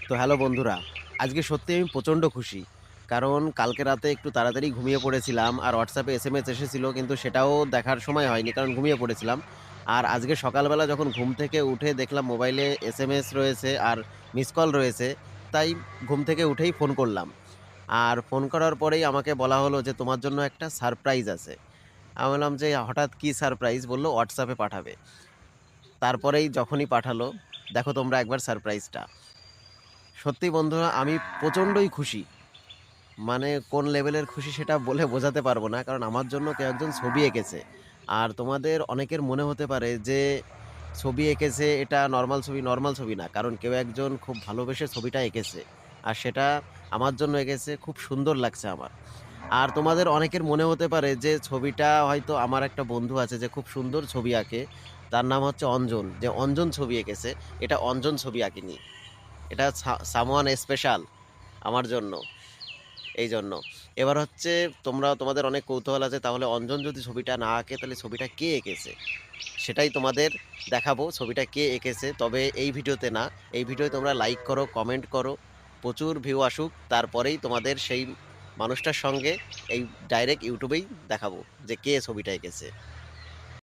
তো হ্যালো বন্ধুরা, আজকে সত্যি আমি প্রচণ্ড খুশি। কারণ কালকে রাতে একটু তাড়াতাড়ি ঘুমিয়ে পড়েছিলাম আর হোয়াটসঅ্যাপে এসএমএস এসেছিল কিন্তু সেটাও দেখার সময় হয়নি কারণ ঘুমিয়ে পড়েছিলাম। আর আজকে সকালবেলা যখন ঘুম থেকে উঠে দেখলাম মোবাইলে এসএমএস রয়েছে আর মিস কল রয়েছে, তাই ঘুম থেকে উঠেই ফোন করলাম। আর ফোন করার পরেই আমাকে বলা হলো যে, "তোমার জন্য একটা সারপ্রাইজ আছে।" আমি বললাম যে, "হঠাৎ কি সারপ্রাইজ?" বলল, "হোয়াটসঅ্যাপে পাঠাবে।" তারপরেই যখনই পাঠালো, দেখো তোমরা একবার সারপ্রাইজটা। সত্যি বন্ধুরা আমি প্রচণ্ডই খুশি। মানে কোন লেভেলের খুশি সেটা বলে বোঝাতে পারব না। কারণ আমার জন্য কেউ একজন ছবি এঁকেছে। আর তোমাদের অনেকের মনে হতে পারে যে ছবি এঁকেছে এটা নরমাল ছবি না। কারণ কেউ একজন খুব ভালোবেসে ছবিটা এঁকেছে। আর সেটা আমার জন্য এঁকেছে, খুব সুন্দর লাগছে আমার। আর তোমাদের অনেকের মনে হতে পারে যে ছবিটা হয়তো আমার একটা বন্ধু আছে যে খুব সুন্দর ছবি আঁকে। তার নাম হচ্ছে অঞ্জন। যে অঞ্জন ছবি এঁকেছে। এটা অঞ্জন ছবি আঁকেনি। এটা someone স্পেশাল আমার জন্য। এইজন্য। এবার হচ্ছে তোমাদের অনেক কৌতূহল আছে তাহলে অঞ্জন যদি ছবিটা না আঁকে তাহলে ছবিটা কে এঁকেছে? সেটাই তোমাদের দেখাবো ছবিটা কে এঁকেছে। তবে এই ভিডিওতে না। এই ভিডিওতে তোমরা লাইক করো, কমেন্ট করো। প্রচুর ভিউ আসুক। তারপরেই তোমাদের সেই মানুষটার সঙ্গে এই ডাইরেক্ট YouTube এই দেখাবো যে কে ছবিটা এঁকেছে।